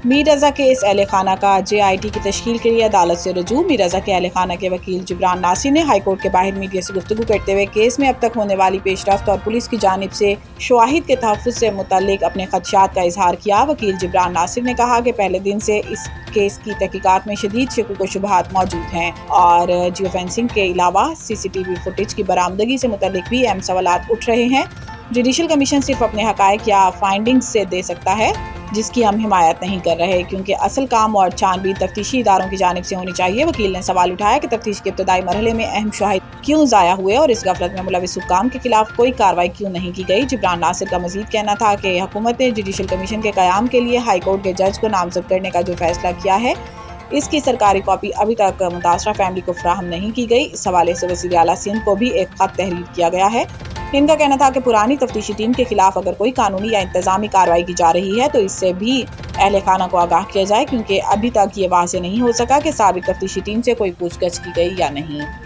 میر رضا case اہل خانہ کا JIT کی تشکیل کے لیے عدالت سے رجوع۔ میر رضا کے اہل خانہ کے وکیل جبران ناصر نے ہائی کورٹ کے باہر میڈیا سے گفتگو کرتے ہوئے کیس میں اب تک ہونے والی پیش رفت اور پولیس کی جانب سے شواہد کے تحفظ سے متعلق اپنے خدشات کا اظہار کیا۔ وکیل جبران ناصر نے کہا کہ پہلے دن سے اس کیس کی تحقیقات میں شدید شکوک و شبہات موجود ہیں اور جیو فینسنگ کے علاوہ CCTV فوٹیج کی برآمدگی سے متعلق بھی اہم سوالات اٹھ رہے ہیں۔ جوڈیشل کمیشن صرف اپنے حقائق یا فائنڈنگز سے دے سکتا ہے، جس کی ہم حمایت نہیں کر رہے، کیونکہ اصل کام اور چھان بین تفتیشی اداروں کی جانب سے ہونی چاہیے۔ وکیل نے سوال اٹھایا کہ تفتیش کے ابتدائی مرحلے میں اہم شواہد کیوں ضائع ہوئے اور اس غفلت میں ملوث حکام کے خلاف کوئی کارروائی کیوں نہیں کی گئی۔ جبران ناصر کا مزید کہنا تھا کہ حکومت نے جوڈیشل کمیشن کے قیام کے لیے ہائی کورٹ کے جج کو نامزد کرنے کا جو فیصلہ کیا ہے، اس کی سرکاری کاپی ابھی تک متاثرہ فیملی کو فراہم نہیں کی گئی۔ اس حوالے سے وزیر اعلیٰ سندھ کو بھی ایک خط تحریر کیا گیا ہے۔ ان کا کہنا تھا کہ پرانی تفتیشی ٹیم کے خلاف اگر کوئی قانونی یا انتظامی کارروائی کی جا رہی ہے تو اس سے بھی اہل خانہ کو آگاہ کیا جائے، کیونکہ ابھی تک یہ واضح نہیں ہو سکا کہ سابق تفتیشی ٹیم سے کوئی پوچھ گچھ کی گئی یا نہیں۔